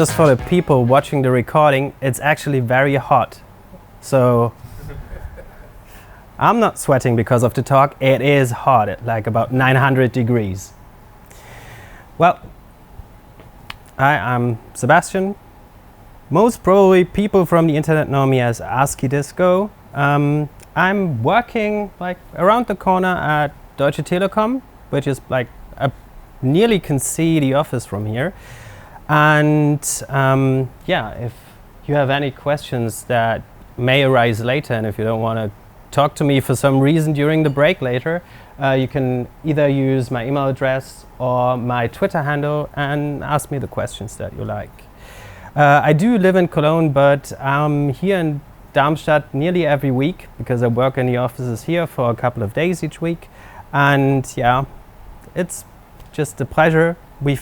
just for the people watching the recording, it's actually very hot. So I'm not sweating because of the talk. It is hot, at like about 900 degrees. Well, I'm Sebastian. Most probably people from the internet know me as ASCII Disco. I'm working like around the corner at Deutsche Telekom, which is like nearly can see the office from here. And yeah, if you have any questions that may arise later, and if you don't want to talk to me for some reason during the break later, you can either use my email address or my Twitter handle and ask me the questions that you like. I do live in Cologne, but I'm here in Darmstadt nearly every week because I work in the offices here for a couple of days each week. And yeah, it's just a pleasure.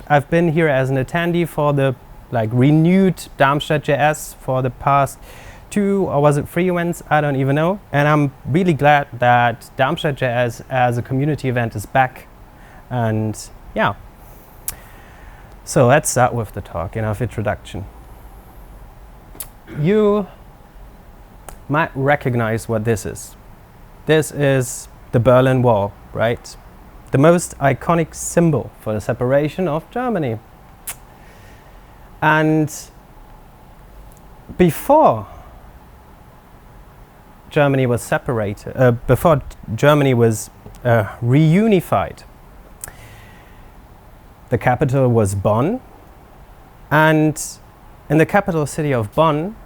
I've been here as an attendee for the renewed Darmstadt JS for the past 2 or was it 3 events? I don't even know. And I'm really glad that Darmstadt JS as a community event is back. And yeah. So let's start with the talk, enough introduction. You might recognize what this is. This is the Berlin Wall, right? The most iconic symbol for the separation of Germany. And before Germany was separated, before Germany was reunified, the capital was Bonn, and in the capital city of Bonn,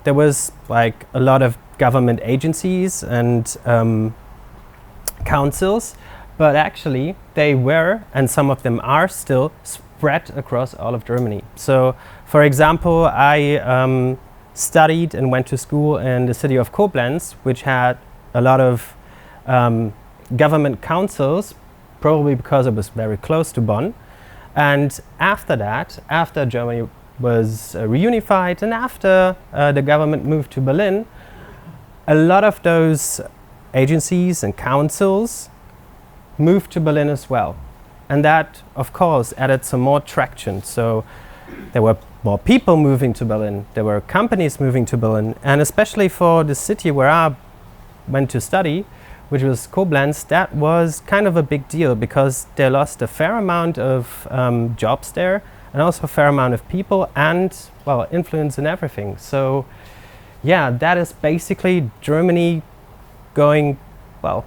there was like a lot of government agencies and councils, but actually they were, and some of them are still, spread across all of Germany. So, for example, I studied and went to school in the city of Koblenz, which had a lot of government councils, probably because it was very close to Bonn. And after that, after Germany was reunified and after the government moved to Berlin, a lot of those agencies and councils moved to Berlin as well. And that, of course, added some more traction. So there were more people moving to Berlin, there were companies moving to Berlin, and especially for the city where I went to study, which was Koblenz, that was kind of a big deal because they lost a fair amount of jobs there and also a fair amount of people and, well, influence and everything. So yeah, that is basically Germany going, well,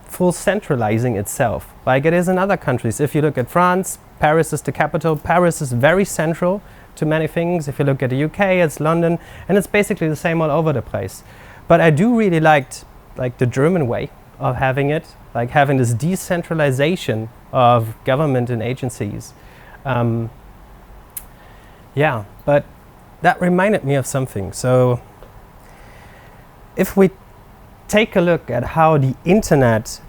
full centralizing itself, like it is in other countries. If you look at France, Paris is the capital. Paris is very central to many things. If you look at the UK, it's London, and it's basically the same all over the place. But I do really like the German way of having it, like having this decentralization of government and agencies. Yeah, but that reminded me of something. So if we take a look at how the internet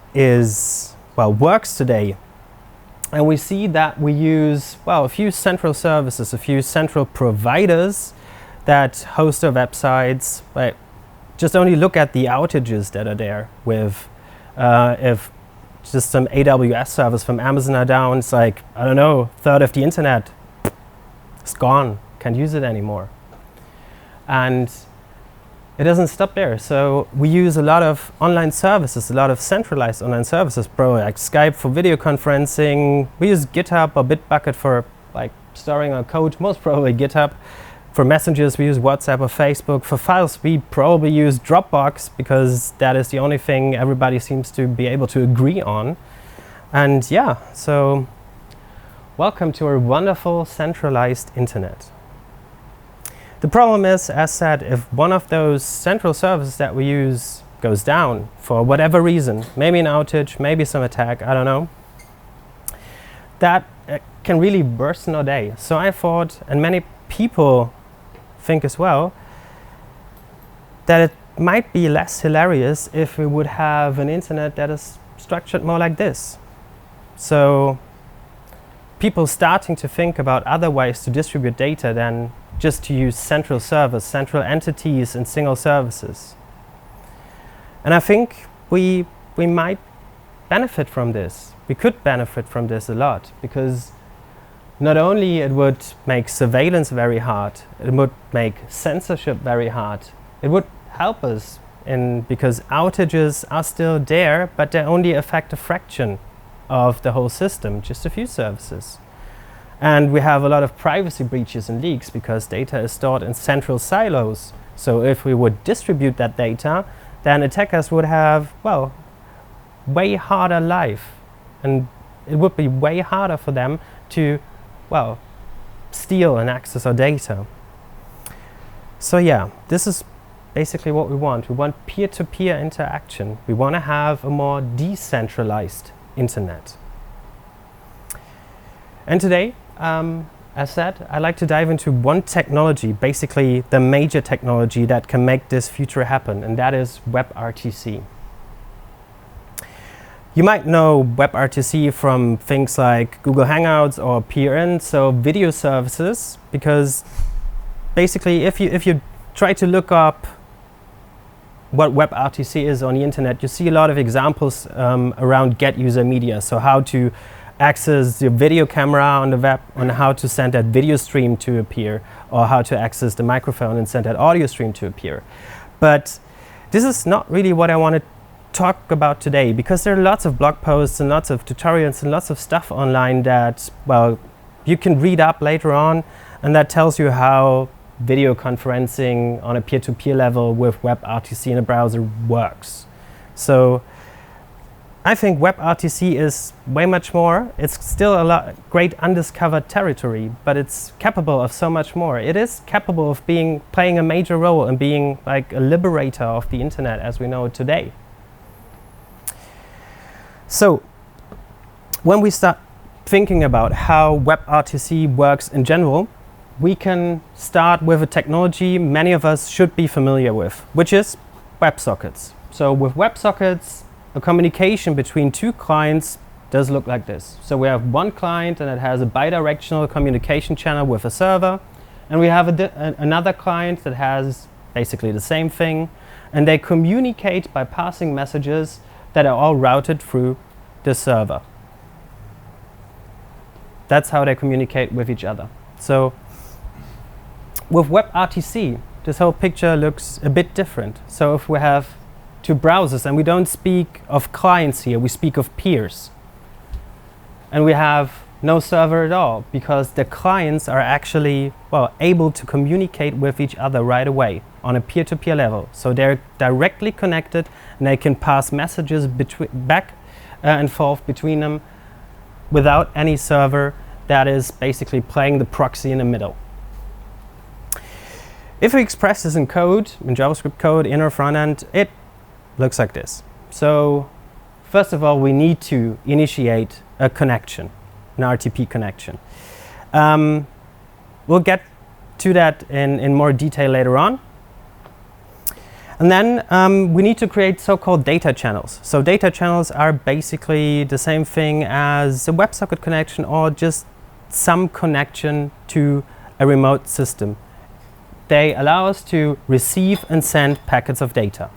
works today, and we see that we use, well, a few central services, a few central providers that host our websites. But just only look at the outages that are there with, if just some AWS servers from Amazon are down, it's like, I don't know, a third of the internet, it's gone, can't use it anymore. And it doesn't stop there. So we use a lot of online services, a lot of centralized online services, probably like Skype for video conferencing. We use GitHub or Bitbucket for like storing our code, most probably GitHub. For messages, we use WhatsApp or Facebook. For files, we probably use Dropbox because that is the only thing everybody seems to be able to agree on. And yeah, so welcome to our wonderful centralized internet. The problem is, as said, if one of those central services that we use goes down for whatever reason, maybe an outage, maybe some attack, I don't know, that can really worsen our day. So I thought, and many people think as well, that it might be less hilarious if we would have an internet that is structured more like this. So people starting to think about other ways to distribute data than just to use central servers, central entities and single services. And I think we might benefit from this. We could benefit from this a lot because not only it would make surveillance very hard, it would make censorship very hard. It would help us because outages are still there, but they only affect a fraction of the whole system, just a few services. And we have a lot of privacy breaches and leaks because data is stored in central silos. So if we would distribute that data, then attackers would have, well, way harder life. And it would be way harder for them to, well, steal and access our data. So yeah, this is basically what we want. We want peer-to-peer interaction. We want to have a more decentralized internet. And today, as said, I'd like to dive into one technology, basically the major technology that can make this future happen, and that is WebRTC. You might know WebRTC from things like Google Hangouts or Peer-in, so video services, because basically if you try to look up what WebRTC is on the internet, you see a lot of examples around get user media, so how to access the video camera on the web, on how to send that video stream to appear, or how to access the microphone and send that audio stream to appear. But this is not really what I want to talk about today, because there are lots of blog posts and lots of tutorials and lots of stuff online that, well, you can read up later on, and that tells you how video conferencing on a peer-to-peer level with WebRTC in a browser works. So I think WebRTC is way much more. It's still a great undiscovered territory, but it's capable of so much more. It is capable of playing a major role and being like a liberator of the internet as we know it today. So when we start thinking about how WebRTC works in general, we can start with a technology many of us should be familiar with, which is WebSockets. So with WebSockets, a communication between two clients does look like this. So we have one client and it has a bidirectional communication channel with a server, and we have another client that has basically the same thing, and they communicate by passing messages that are all routed through the server. That's how they communicate with each other. So with WebRTC, this whole picture looks a bit different. So if we have two browsers, and we don't speak of clients here, we speak of peers. And we have no server at all, because the clients are actually, well, able to communicate with each other right away on a peer-to-peer level. So they're directly connected, and they can pass messages back and forth between them without any server that is basically playing the proxy in the middle. If we express this in code, in JavaScript code, in our front end, it looks like this. So first of all, we need to initiate a connection, an RTP connection. We'll get to that in more detail later on. And then we need to create so-called data channels. So data channels are basically the same thing as a WebSocket connection or just some connection to a remote system. They allow us to receive and send packets of data.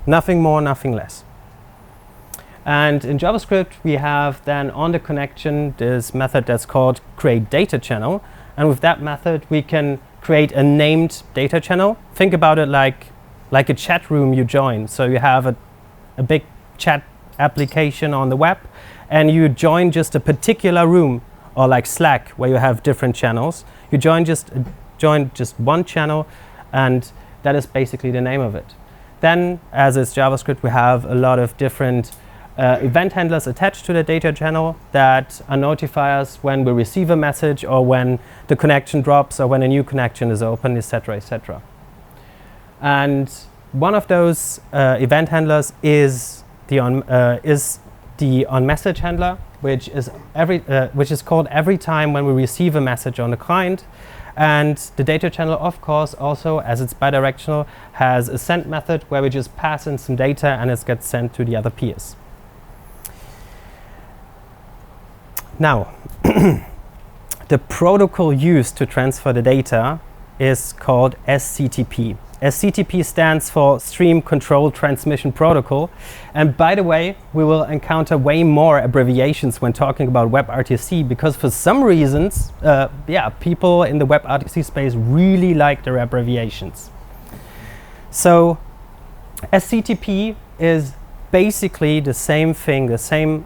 Nothing more, nothing less. And in JavaScript, we have then on the connection this method that's called create data channel. And with that method, we can create a named data channel. Think about it like a chat room you join. So you have a big chat application on the web, and you join just a particular room, or like Slack, where you have different channels. You join just one channel, and that is basically the name of it. Then, as is JavaScript, we have a lot of different event handlers attached to the data channel that notify us when we receive a message, or when the connection drops, or when a new connection is open, etc., etc. And one of those event handlers is the onMessage handler, which is called every time when we receive a message on the client. And the data channel, of course, also, as it's bidirectional, has a send method where we just pass in some data and it gets sent to the other peers. Now, the protocol used to transfer the data is called SCTP. SCTP stands for Stream Control Transmission Protocol. And by the way, we will encounter way more abbreviations when talking about WebRTC, because for some reasons, people in the WebRTC space really like their abbreviations. So SCTP is basically the same thing,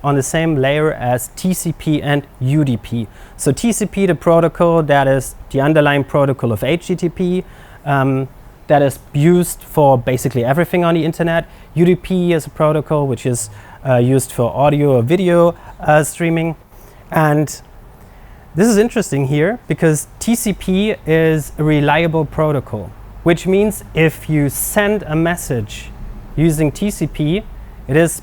on the same layer as TCP and UDP. So TCP, the protocol that is the underlying protocol of HTTP, that is used for basically everything on the internet. UDP is a protocol which is used for audio or video streaming. And this is interesting here because TCP is a reliable protocol, which means if you send a message using TCP, it is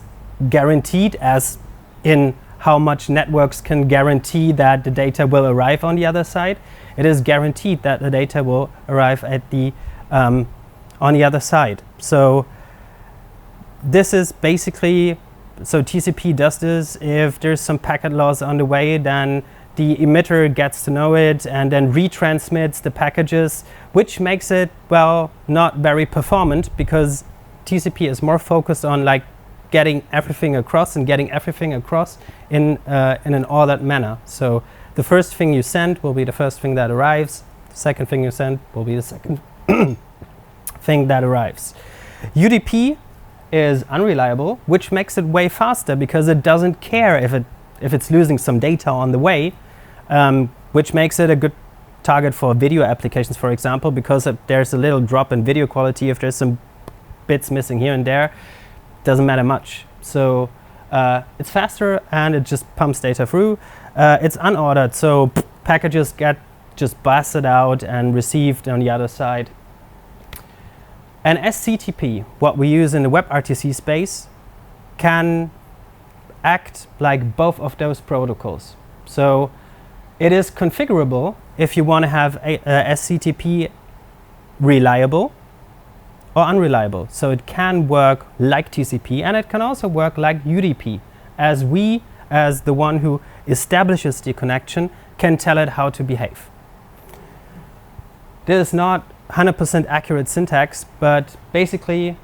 guaranteed, as in how much networks can guarantee that the data will arrive on the other side. It is guaranteed that the data will arrive at the on the other side. So this is basically, so TCP does this. If there's some packet loss on the way, then the emitter gets to know it and then retransmits the packages, which makes it, well, not very performant, because TCP is more focused on like getting everything across in an ordered manner. So the first thing you send will be the first thing that arrives. The second thing you send will be the second thing that arrives. UDP is unreliable, which makes it way faster because it doesn't care if it's losing some data on the way, which makes it a good target for video applications, for example, because if there's a little drop in video quality, if there's some bits missing here and there, doesn't matter much. So it's faster and it just pumps data through. It's unordered, so packages get just blasted out and received on the other side. And SCTP, what we use in the WebRTC space, can act like both of those protocols. So it is configurable if you want to have a SCTP reliable or unreliable. So it can work like TCP and it can also work like UDP, as we, as the one who establishes the connection, can tell it how to behave. This is not 100% accurate syntax, but basically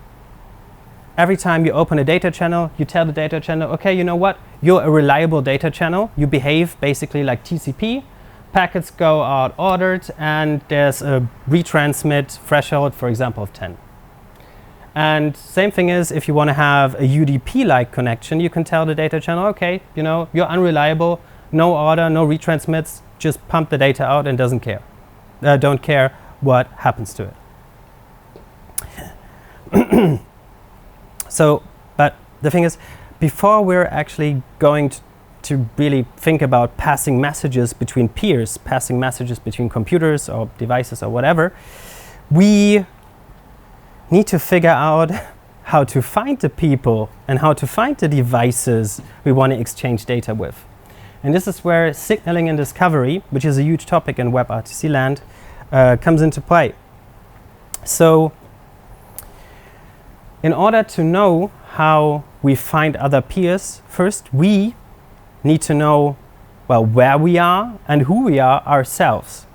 every time you open a data channel, you tell the data channel, okay, you know what, you're a reliable data channel, you behave basically like TCP, packets go out ordered, and there's a retransmit threshold, for example, of 10. And same thing is, if you want to have a UDP-like connection, you can tell the data channel, okay, you know, you're unreliable, no order, no retransmits, just pump the data out and don't care what happens to it. So, but the thing is, before we're actually going to really think about passing messages between peers, passing messages between computers or devices or whatever, we need to figure out how to find the people and how to find the devices we want to exchange data with. And this is where signaling and discovery, which is a huge topic in WebRTC land, comes into play. So in order to know how we find other peers, first we need to know, well, where we are and who we are ourselves.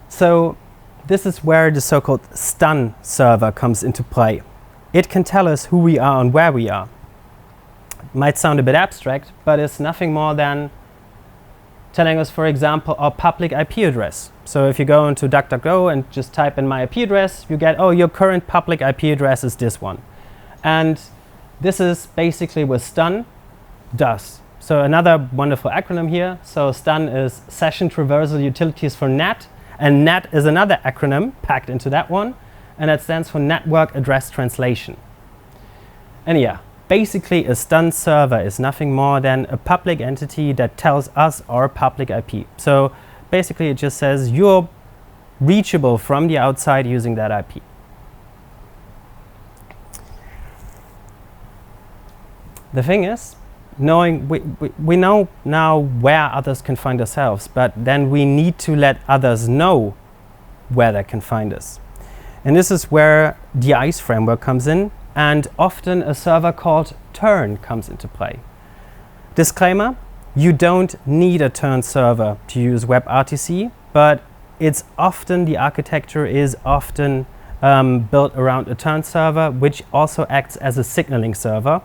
So this is where the so-called stun server comes into play. It can tell us who we are and where we are. Might sound a bit abstract, but it's nothing more than telling us, for example, our public IP address. So if you go into DuckDuckGo and just type in my IP address, you get, oh, your current public IP address is this one. And this is basically what stun does. So another wonderful acronym here. So stun is Session Traversal Utilities for NAT. And NAT is another acronym packed into that one, and that stands for Network Address Translation. And yeah, basically a stun server is nothing more than a public entity that tells us our public IP. So basically it just says you're reachable from the outside using that IP. The thing is, we know now where others can find ourselves, but then we need to let others know where they can find us. And this is where the ICE framework comes in, and often a server called turn comes into play. Disclaimer, you don't need a turn server to use WebRTC, but it's often, the architecture is often built around a turn server, which also acts as a signaling server.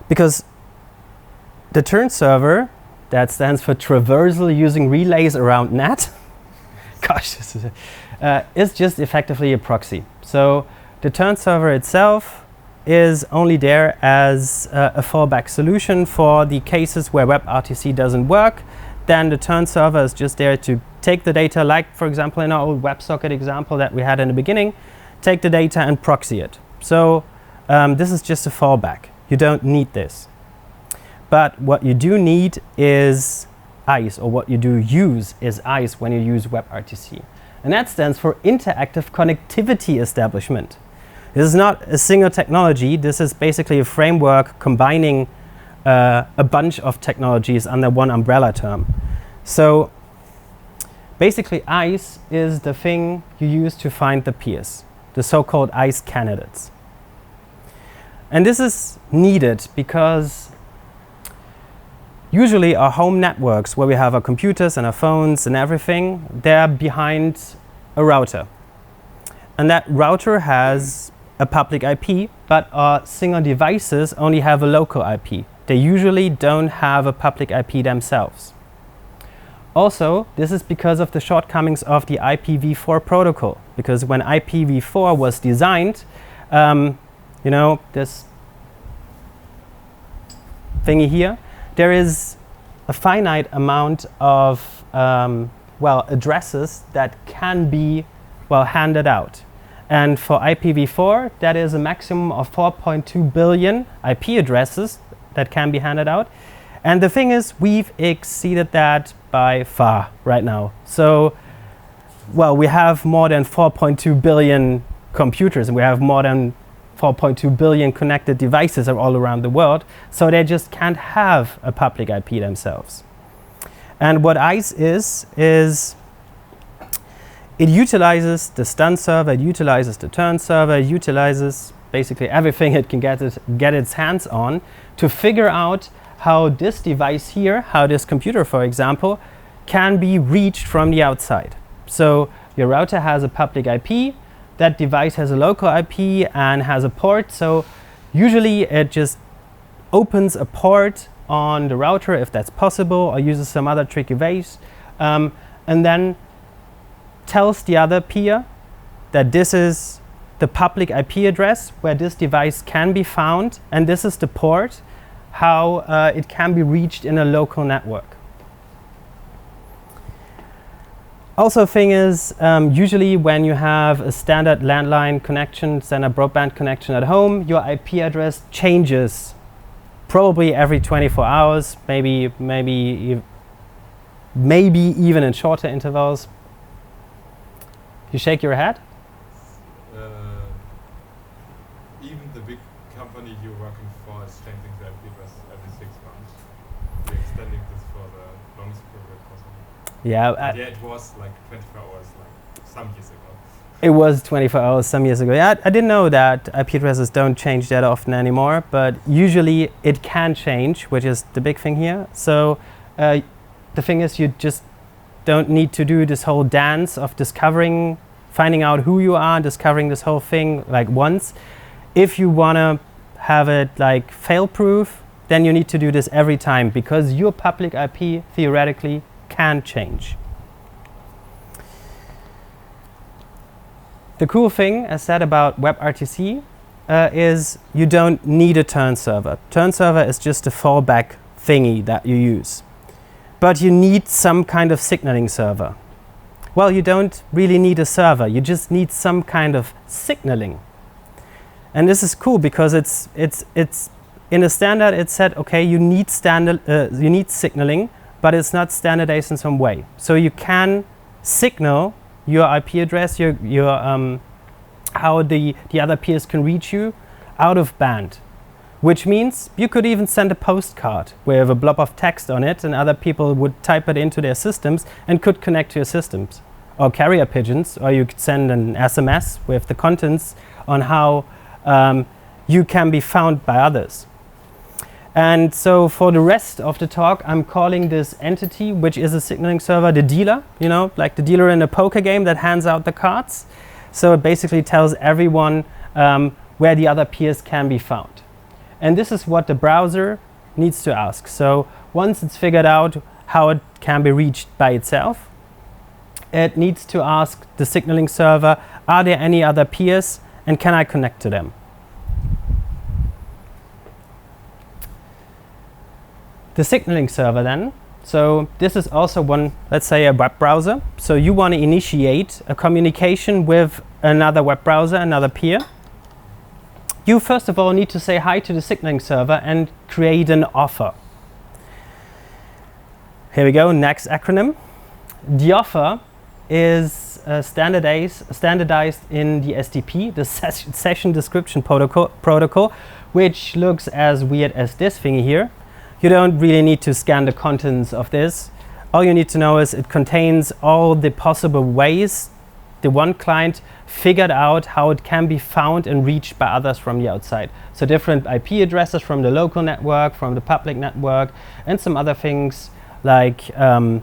Because the turn server, that stands for traversal using relays around NAT, gosh, this is just effectively a proxy. So the turn server itself is only there as a fallback solution for the cases where WebRTC doesn't work. Then the turn server is just there to take the data, like for example in our old WebSocket example that we had in the beginning, take the data and proxy it. So this is just a fallback. You don't need this. But what you do need is ICE, or what you do use is ICE when you use WebRTC. And that stands for Interactive Connectivity Establishment. This is not a single technology. This is basically a framework combining a bunch of technologies under one umbrella term. So basically ICE is the thing you use to find the peers, the so-called ICE candidates. And this is needed because usually our home networks, where we have our computers and our phones and everything, they're behind a router. And that router has a public IP, but our single devices only have a local IP. They usually don't have a public IP themselves. Also, this is because of the shortcomings of the IPv4 protocol. Because when IPv4 was designed, you know, this thingy here, there is a finite amount of addresses that can be handed out. And for IPv4, that is a maximum of 4.2 billion IP addresses that can be handed out. And the thing is, we've exceeded that by far right now. So, we have more than 4.2 billion computers, and we have more than 4.2 billion connected devices all around the world. So they just can't have a public IP themselves. And what ICE is it utilizes the stun server, it utilizes the turn server, it utilizes basically everything it can get its hands on to figure out how this device here, how this computer, for example, can be reached from the outside. So your router has a public IP, that device has a local IP and has a port. So usually it just opens a port on the router if that's possible, or uses some other tricky ways, and then tells the other peer that this is the public IP address where this device can be found, and this is the port, how it can be reached in a local network. Also, thing is, usually when you have a standard landline connection, standard broadband connection at home, your IP address changes probably every 24 hours, maybe even in shorter intervals. You shake your head? Even the big company you're working for is changing the IP address every 6 months. We're extending this for the longest period possible. Yeah. It was like 24 hours, like some years ago. It was 24 hours some years ago. Yeah, I didn't know that IP addresses don't change that often anymore, but usually it can change, which is the big thing here. So the thing is, you just don't need to do this whole dance of finding out who you are, discovering this whole thing like once. If you want to have it like fail-proof, then you need to do this every time, because your public IP theoretically can change. The cool thing, as said, about WebRTC is you don't need a turn server. Turn server is just a fallback thingy that you use. But you need some kind of signaling server. Well, you don't really need a server. You just need some kind of signaling. And this is cool because it's in a standard. It said, okay, you need signaling, but it's not standardized in some way. So you can signal your IP address, how the other peers can reach you out of band. Which means you could even send a postcard with a blob of text on it, and other people would type it into their systems and could connect to your systems. Or carrier pigeons, or you could send an SMS with the contents on how you can be found by others. And so for the rest of the talk, I'm calling this entity, which is a signaling server, the dealer, you know, like the dealer in a poker game that hands out the cards. So it basically tells everyone where the other peers can be found. And this is what the browser needs to ask. So once it's figured out how it can be reached by itself, it needs to ask the signaling server, are there any other peers and can I connect to them? The signaling server then, so this is also one, let's say a web browser. So you want to initiate a communication with another web browser, another peer. You first of all need to say hi to the signaling server and create an offer. Here we go, next acronym. The offer is standardized in the SDP, the session description protocol, which looks as weird as this thingy here. You don't really need to scan the contents of this. All you need to know is it contains all the possible ways the one client figured out how it can be found and reached by others from the outside. So different IP addresses from the local network, from the public network, and some other things like a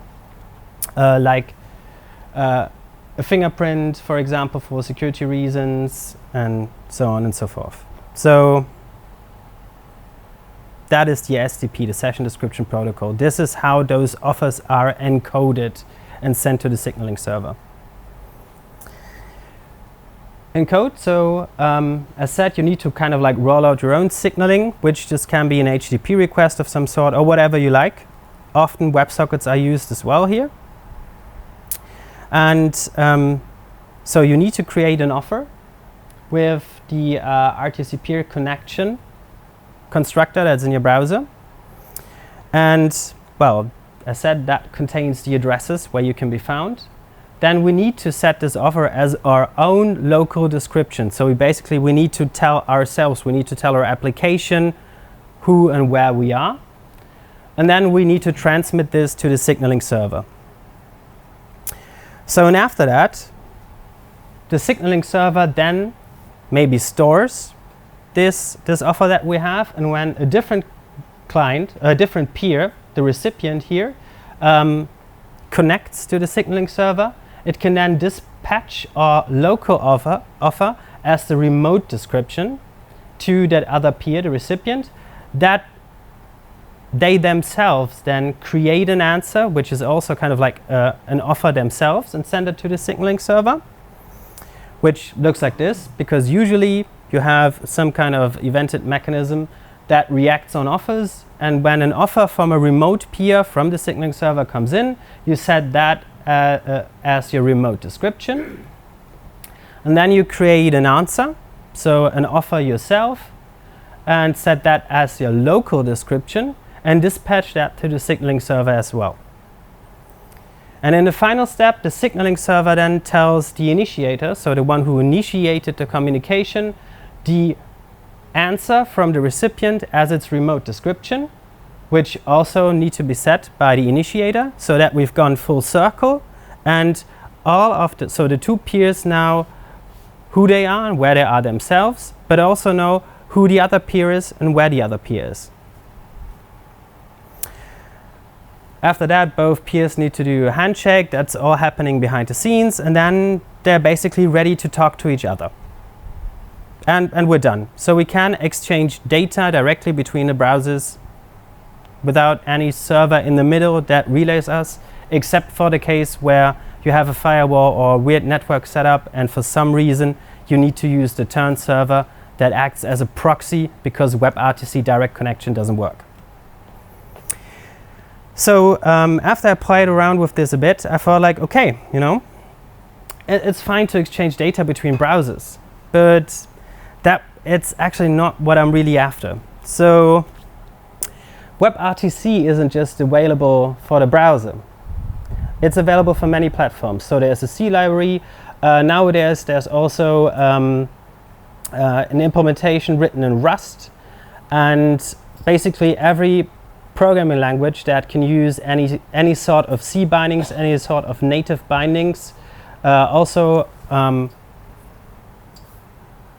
fingerprint, for example, for security reasons, and so on and so forth. So that is the SDP, the session description protocol. This is how those offers are encoded and sent to the signaling server. Encode, so as said, you need to kind of like roll out your own signaling, which just can be an HTTP request of some sort or whatever you like. Often WebSockets are used as well here. And so you need to create an offer with the RTC peer connection constructor that's in your browser. And well, as said, that contains the addresses where you can be found. Then we need to set this offer as our own local description. So we need to tell ourselves, we need to tell our application who and where we are. And then we need to transmit this to the signaling server. So and after that, the signaling server then maybe stores this offer that we have, and when a different client, a different peer, the recipient here, connects to the signaling server, it can then dispatch our local offer as the remote description to that other peer, the recipient, that they themselves then create an answer, which is also kind of like an offer themselves, and send it to the signaling server, which looks like this, because usually you have some kind of evented mechanism that reacts on offers, and when an offer from a remote peer from the signaling server comes in, you set that as your remote description, and then you create an answer, so an offer yourself, and set that as your local description, and dispatch that to the signaling server as well. And in the final step, the signaling server then tells the initiator, so the one who initiated the communication, the answer from the recipient as its remote description, which also need to be set by the initiator, so that we've gone full circle, and so the two peers now who they are and where they are themselves, but also know who the other peer is and where the other peer is. After that, both peers need to do a handshake. That's all happening behind the scenes, and then they're basically ready to talk to each other. And we're done. So we can exchange data directly between the browsers without any server in the middle that relays us, except for the case where you have a firewall or a weird network setup, and for some reason you need to use the turn server that acts as a proxy because WebRTC direct connection doesn't work. So after I played around with this a bit, I thought like, okay, you know, it's fine to exchange data between browsers, but it's actually not what I'm really after. So WebRTC isn't just available for the browser. It's available for many platforms. So there's a C library. Nowadays, there's also an implementation written in Rust. And basically every programming language that can use any sort of C bindings, any sort of native bindings,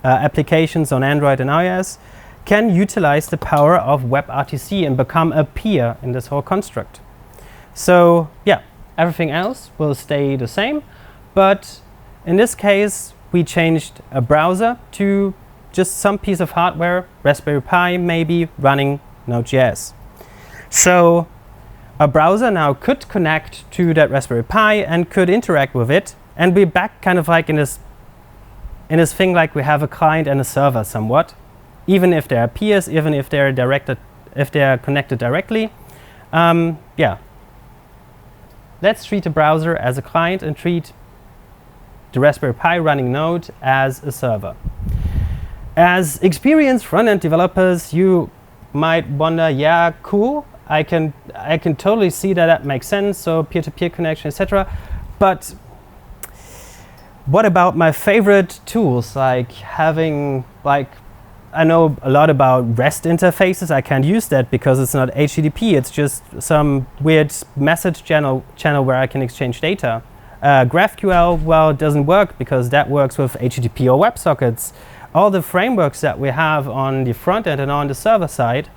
applications on Android and iOS can utilize the power of WebRTC and become a peer in this whole construct. So yeah, everything else will stay the same, but in this case we changed a browser to just some piece of hardware, Raspberry Pi maybe, running Node.js. So a browser now could connect to that Raspberry Pi and could interact with it, and we're back kind of like in this thing like we have a client and a server somewhat, even if they are peers, even if they're connected directly. Yeah, let's treat the browser as a client and treat the Raspberry Pi running Node as a server. As experienced front-end developers, you might wonder, yeah, cool, I can totally see that makes sense, so peer-to-peer connection, etc. But what about my favorite tools, like having, like, I know a lot about REST interfaces. I can't use that because it's not HTTP. It's just some weird message channel where I can exchange data. GraphQL, well, it doesn't work because that works with HTTP or WebSockets. All the frameworks that we have on the front end and on the server side,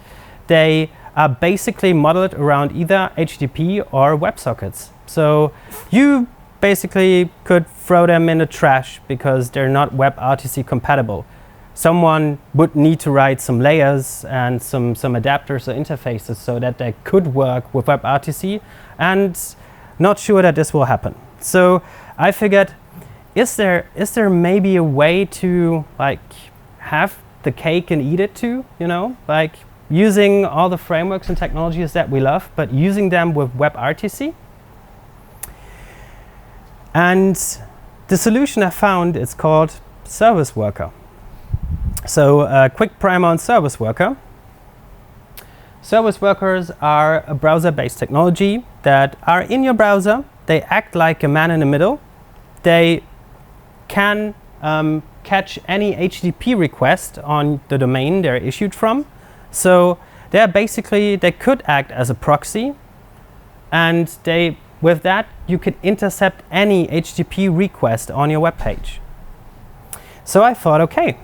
they are basically modeled around either HTTP or WebSockets. So you basically could throw them in the trash because they're not WebRTC compatible. Someone would need to write some layers and some adapters or interfaces so that they could work with WebRTC, and not sure that this will happen. So I figured, is there maybe a way to like have the cake and eat it too, you know, like using all the frameworks and technologies that we love, but using them with WebRTC? And the solution I found is called Service Worker. So a quick primer on Service Worker. Service Workers are a browser-based technology that are in your browser. They act like a man in the middle. They can catch any HTTP request on the domain they're issued from. So they could act as a proxy, and with that you could intercept any HTTP request on your web page. So I thought, okay,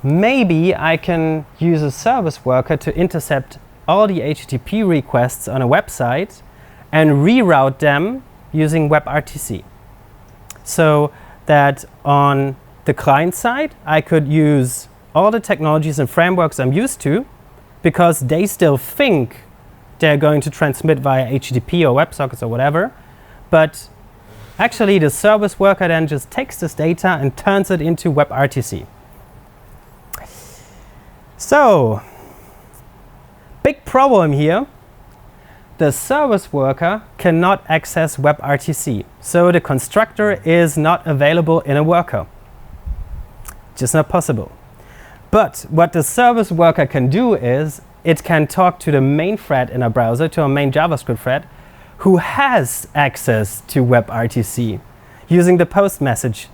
maybe I can use a service worker to intercept all the HTTP requests on a website and reroute them using WebRTC. So that on the client side, I could use all the technologies and frameworks I'm used to, because they still think they're going to transmit via HTTP or WebSockets or whatever. But actually, the service worker then just takes this data and turns it into WebRTC. So, big problem here. The service worker cannot access WebRTC. So the constructor is not available in a worker. Just not possible. But what the service worker can do is it can talk to the main thread in a browser, to a main JavaScript thread, who has access to WebRTC using the post message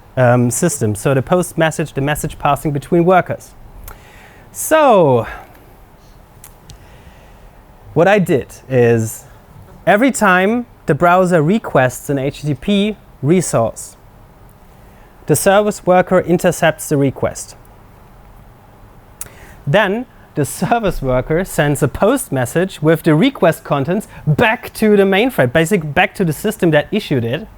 system. So the post message, the message passing between workers. So what I did is every time the browser requests an HTTP resource, the service worker intercepts the request. Then the service worker sends a post message with the request contents back to the main thread, basically back to the system that issued it.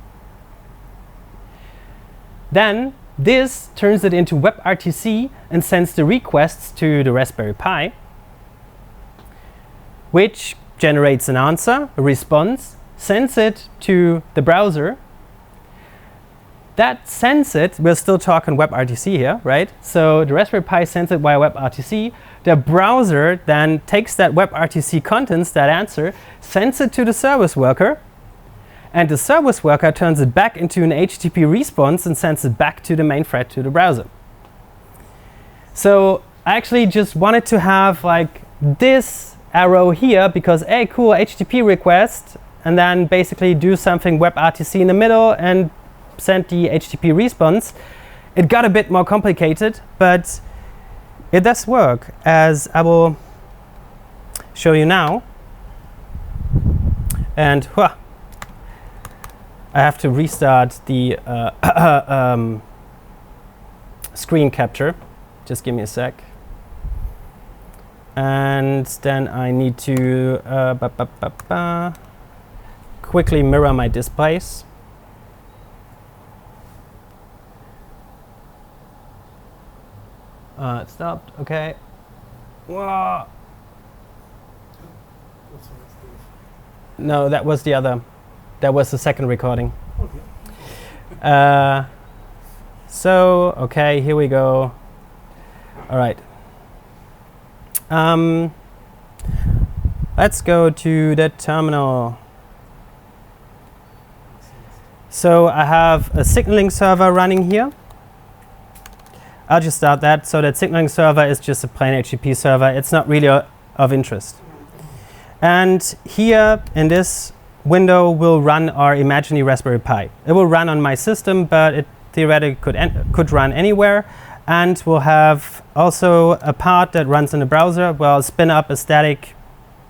Then this turns it into WebRTC and sends the requests to the Raspberry Pi, which generates an answer, a response, sends it to the browser. That sends it, we're still talking WebRTC here, right? So the Raspberry Pi sends it via WebRTC. The browser then takes that WebRTC contents, that answer, sends it to the service worker, and the service worker turns it back into an HTTP response and sends it back to the main thread to the browser. So I actually just wanted to have like this arrow here because, hey, cool, HTTP request, and then basically do something WebRTC in the middle and send the HTTP response. It got a bit more complicated, but it does work, as I will show you now. And I have to restart the screen capture. Just give me a sec. And then I need to quickly mirror my displays. It stopped. Okay. Whoa. No, that was the other. That was the second recording. Okay. So, okay, here we go. All right. Let's go to the terminal. So I have a signaling server running here. I'll just start that. So that signaling server is just a plain HTTP server. It's not really of interest. And here in this window will run our imaginary Raspberry Pi. It will run on my system, but it theoretically could run anywhere. And we'll have also a part that runs in the browser where I'll spin up a static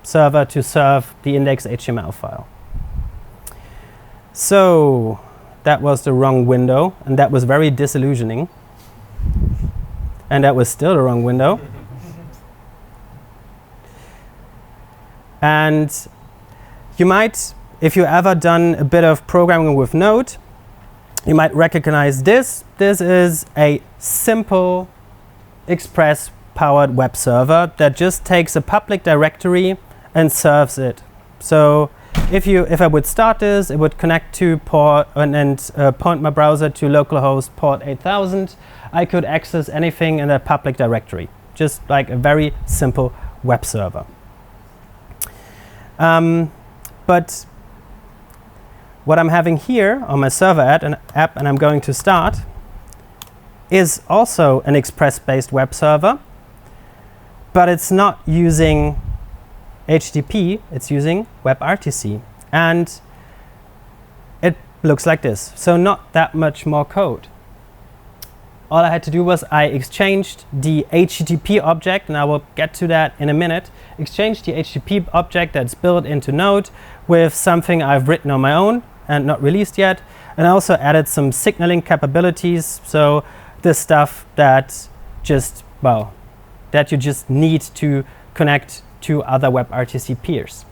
server to serve the index.html file. So that was the wrong window, and that was very disillusioning. And that was still the wrong window. And you might, if you ever done a bit of programming with Node, you might recognize this. This is a simple Express-powered web server that just takes a public directory and serves it. So if I would start this, it would connect to port and point my browser to localhost port 8000. I could access anything in that public directory, just like a very simple web server. But what I'm having here on my server app, and I'm going to start, is also an Express-based web server, but it's not using HTTP, it's using WebRTC. And it looks like this. So not that much more code. All I had to do was I exchanged the HTTP object, and I will get to that in a minute, exchanged the HTTP object that's built into Node with something I've written on my own and not released yet, and I also added some signaling capabilities, so this stuff that just, well, that you just need to connect to other WebRTC peers.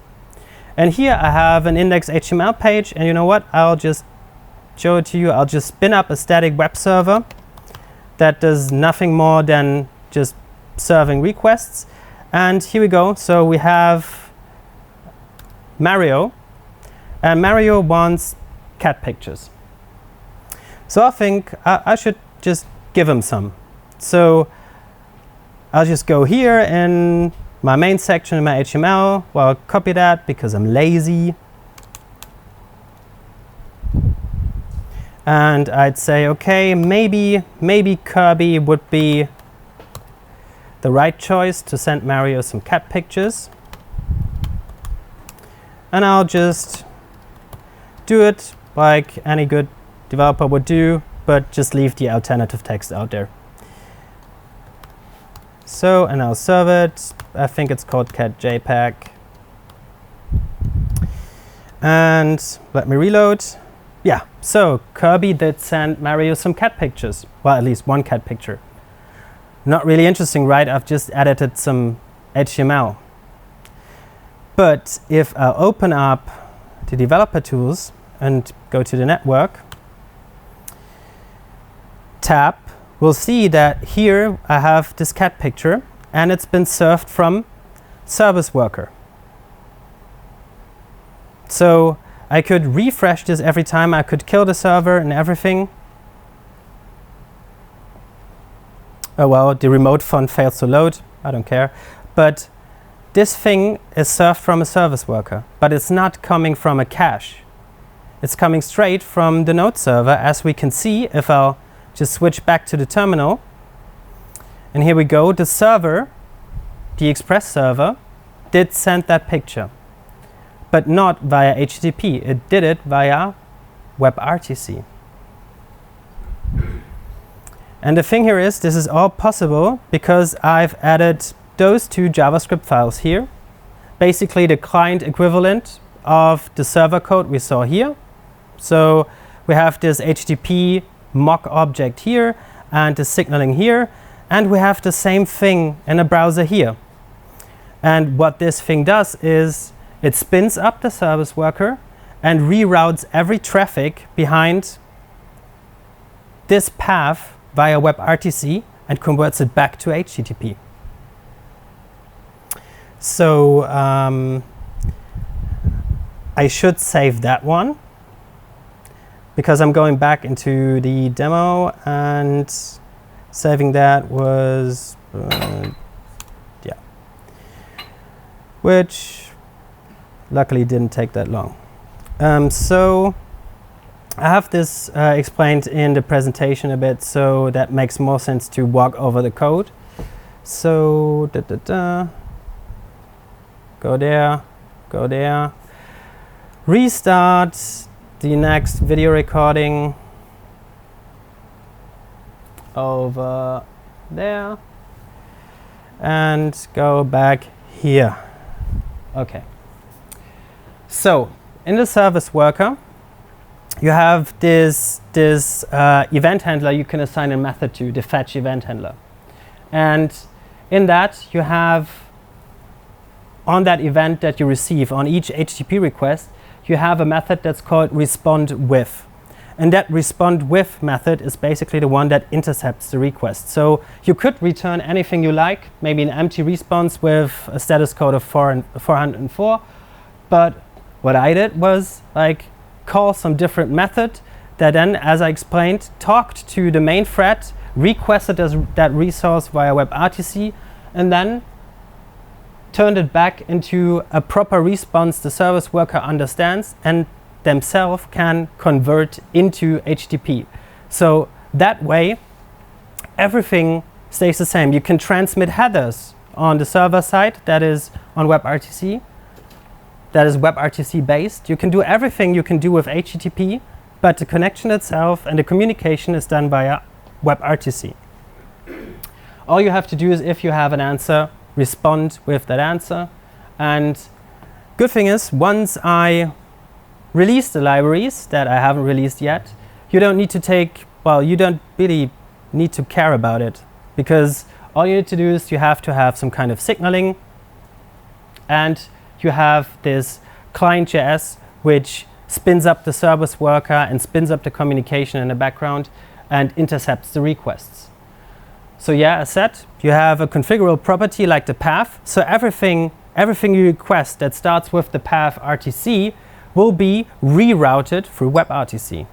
And here I have an index.html page, and you know what? I'll just show it to you. I'll just spin up a static web server that does nothing more than just serving requests. And here we go. So we have Mario, and Mario wants cat pictures. So I think I should just give him some. So I'll just go here in my main section in my HTML. Well, I'll copy that because I'm lazy. And I'd say, okay, maybe Kirby would be the right choice to send Mario some cat pictures. And I'll just do it like any good developer would do, but just leave the alternative text out there. So, and I'll serve it. I think it's called cat JPEG. And let me reload. Yeah, so Kirby did send Mario some cat pictures. Well, at least one cat picture. Not really interesting, right? I've just edited some HTML. But if I open up the developer tools and go to the network tab, we'll see that here I have this cat picture, and it's been served from service worker. So I could refresh this every time. I could kill the server and everything. Oh well, the remote font fails to load. I don't care. But this thing is served from a service worker, but it's not coming from a cache. It's coming straight from the Node server, as we can see if I'll just switch back to the terminal. And here we go. The server, the Express server, did send that picture, but not via HTTP. It did it via WebRTC. And the thing here is, this is all possible because I've added those two JavaScript files here, basically the client equivalent of the server code we saw here. So we have this HTTP mock object here and the signaling here, and we have the same thing in a browser here. And what this thing does is it spins up the service worker and reroutes every traffic behind this path via WebRTC and converts it back to HTTP. So I should save that one because I'm going back into the demo, and saving that was yeah, which luckily didn't take that long. So I have this explained in the presentation a bit, so that makes more sense to walk over the code. So go there, go there, restart the next video recording over there, and go back here. Okay. So in the service worker, you have this event handler you can assign a method to, the fetch event handler. And in that, you have on that event that you receive, on each HTTP request, you have a method that's called respond with. And that respond with method is basically the one that intercepts the request. So you could return anything you like, maybe an empty response with a status code of 404. But what I did was like call some different method that then, as I explained, talked to the main thread, requested that resource via WebRTC, and then turned it back into a proper response the service worker understands and themselves can convert into HTTP. So that way, everything stays the same. You can transmit headers on the server side that is on WebRTC, that is WebRTC based. You can do everything you can do with HTTP, but the connection itself and the communication is done via WebRTC. All you have to do is, if you have an answer, respond with that answer. And good thing is, once I release the libraries that I haven't released yet, you don't need to you don't really need to care about it, because all you need to do is you have to have some kind of signaling, and you have this client.js which spins up the service worker and spins up the communication in the background and intercepts the requests. So yeah, as said, you have a configurable property like the path. So everything you request that starts with the path RTC will be rerouted through WebRTC.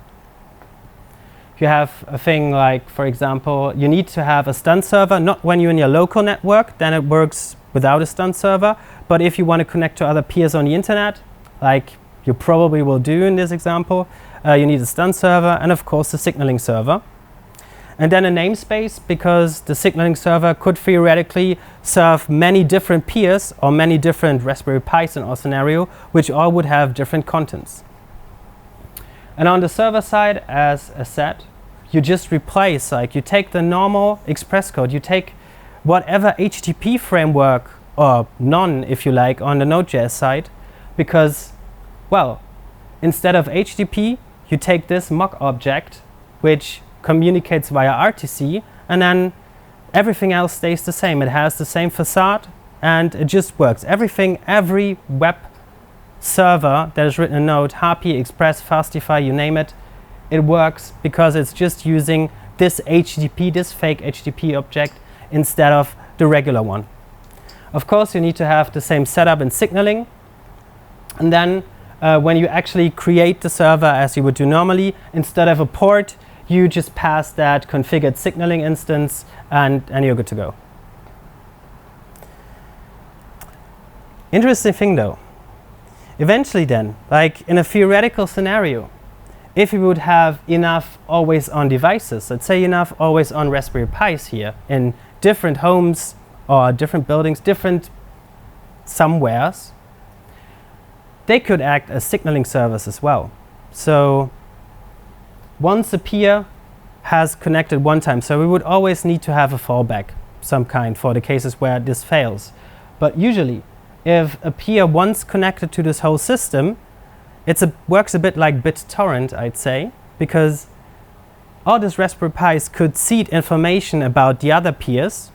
You have a thing like, for example, you need to have a stun server, not when you're in your local network, then it works without a stun server. But if you want to connect to other peers on the internet, like you probably will do in this example, you need a stun server and of course the signaling server. And then a namespace, because the signaling server could theoretically serve many different peers or many different Raspberry Pis in our scenario, which all would have different contents. And on the server side, as I said, you just replace, like you take the normal Express code, you take whatever HTTP framework, or none if you like, on the Node.js side, because, well, instead of HTTP, you take this mock object, which communicates via RTC, and then everything else stays the same. It has the same facade, and it just works. Every web server that is written in Node, Harpy, Express, Fastify, you name it, it works because it's just using this HTTP, this fake HTTP object, instead of the regular one. Of course, you need to have the same setup and signaling, and then when you actually create the server as you would do normally, instead of a port, you just pass that configured signaling instance and you're good to go. Interesting thing though. Eventually then, like in a theoretical scenario, if you would have enough always on devices, let's say enough always on Raspberry Pis here in different homes or different buildings, different somewheres, they could act as signaling servers as well. So once a peer has connected one time, so we would always need to have a fallback, some kind, for the cases where this fails. But usually, if a peer once connected to this whole system, it works a bit like BitTorrent, I'd say, because all these Raspberry Pis could seed information about the other peers,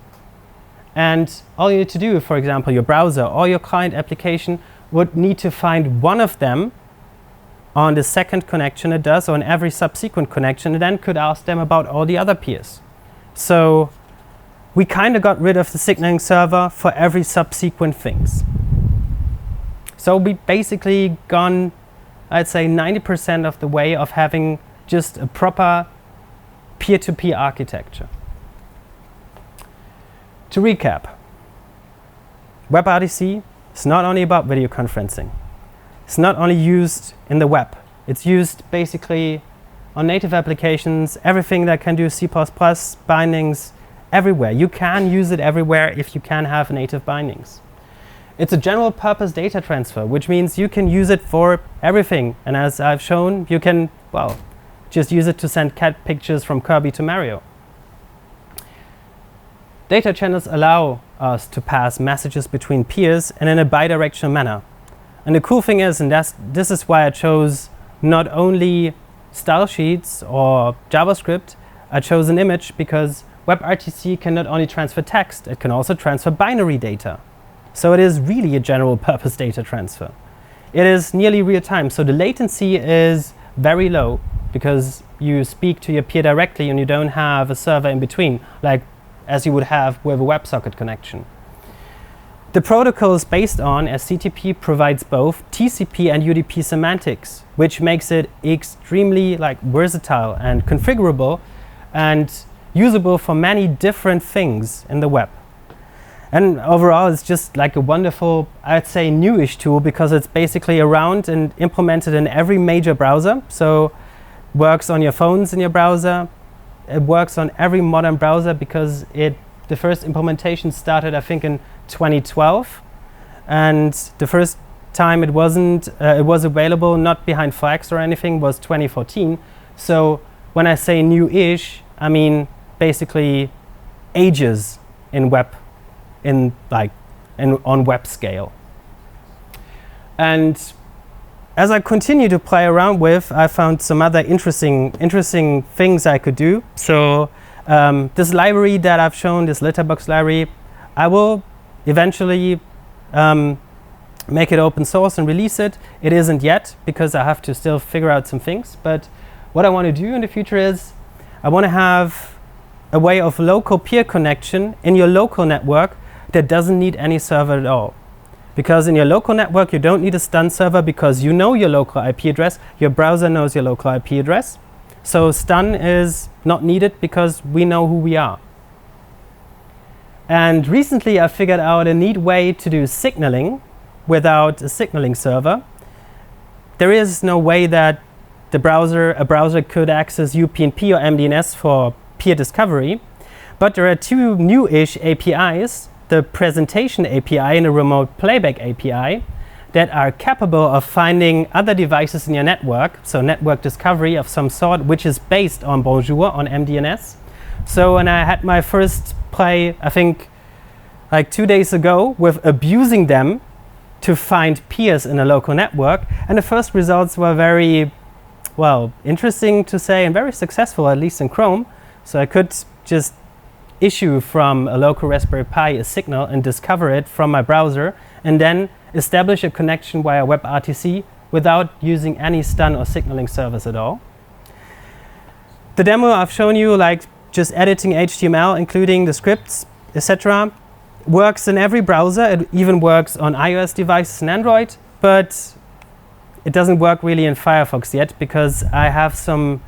And all you need to do, for example, your browser or your client application would need to find one of them on the second connection it does, or on every subsequent connection, and then could ask them about all the other peers. So we kind of got rid of the signaling server for every subsequent things. So we basically gone, I'd say, 90% of the way of having just a proper peer-to-peer architecture. To recap, WebRTC is not only about video conferencing. It's not only used in the web. It's used basically on native applications, everything that can do C++, bindings, everywhere. You can use it everywhere if you can have native bindings. It's a general purpose data transfer, which means you can use it for everything. And as I've shown, you can, well, just use it to send cat pictures from Kirby to Mario. Data channels allow us to pass messages between peers and in a bidirectional manner. And the cool thing is, and this is why I chose not only style sheets or JavaScript, I chose an image because WebRTC can not only transfer text, it can also transfer binary data. So it is really a general purpose data transfer. It is nearly real time, so the latency is very low because you speak to your peer directly and you don't have a server in between, like as you would have with a WebSocket connection. The protocol is based on, as CTP provides both TCP and UDP semantics, which makes it extremely versatile and configurable and usable for many different things in the web. And overall, it's just like a wonderful, I'd say, newish tool because it's basically around and implemented in every major browser. So works on your phones in your browser. It works on every modern browser because the first implementation started, I think, in 2012, and the first time it was available, not behind flags or anything, was 2014. So when I say new-ish, I mean basically ages in web, on web scale. And as I continue to play around with, I found some other interesting things I could do. So this library that I've shown, this letterbox library, I will eventually make it open source and release it. It isn't yet because I have to still figure out some things. But what I want to do in the future is I want to have a way of local peer connection in your local network that doesn't need any server at all. Because in your local network, you don't need a stun server because you know your local IP address. Your browser knows your local IP address. So stun is not needed because we know who we are. And recently, I figured out a neat way to do signaling without a signaling server. There is no way that a browser could access UPnP or MDNS for peer discovery. But there are two new-ish APIs, the presentation API and the remote playback API, that are capable of finding other devices in your network, so network discovery of some sort, which is based on Bonjour, on MDNS. So when I had my first play, I think like 2 days ago, with abusing them to find peers in a local network, and the first results were very, well, interesting to say and very successful, at least in Chrome. So I could just issue from a local Raspberry Pi a signal and discover it from my browser, and then establish a connection via WebRTC without using any stun or signaling service at all. The demo I've shown you, like just editing HTML, including the scripts, etc., works in every browser. It even works on iOS devices and Android, but it doesn't work really in Firefox yet because I have some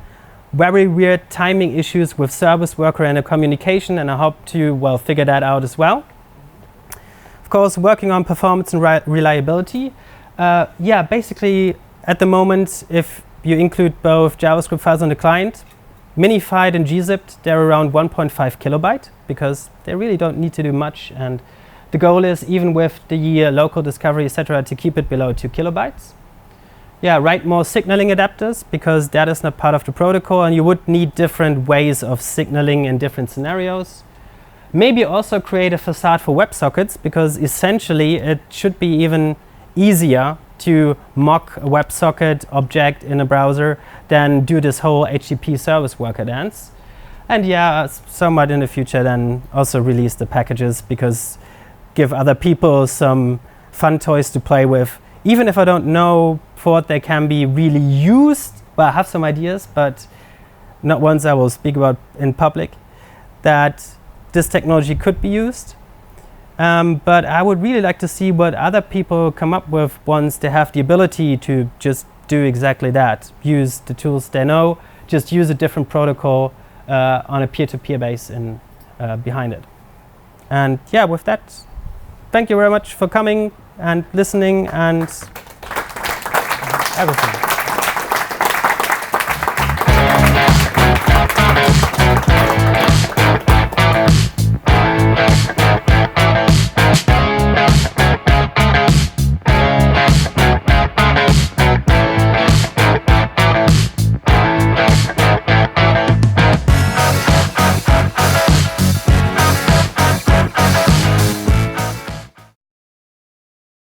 very weird timing issues with Service Worker and the communication, and I hope to, well, figure that out as well. Of course, working on performance and reliability. Yeah, basically, at the moment, if you include both JavaScript files on the client, minified and gzipped, they're around 1.5 kilobyte because they really don't need to do much. And the goal is, even with the local discovery, etc., to keep it below 2 kilobytes. Yeah, write more signaling adapters because that is not part of the protocol, and you would need different ways of signaling in different scenarios. Maybe also create a facade for WebSockets because essentially it should be even easier to mock a WebSocket object in a browser than do this whole HTTP service worker dance. And yeah, somewhat in the future then also release the packages, because give other people some fun toys to play with. Even if I don't know for what they can be really used, well, I have some ideas, but not ones I will speak about in public, that this technology could be used. But I would really like to see what other people come up with once they have the ability to just do exactly that. Use the tools they know, just use a different protocol on a peer-to-peer base and behind it. And yeah, with that, thank you very much for coming and listening and everything.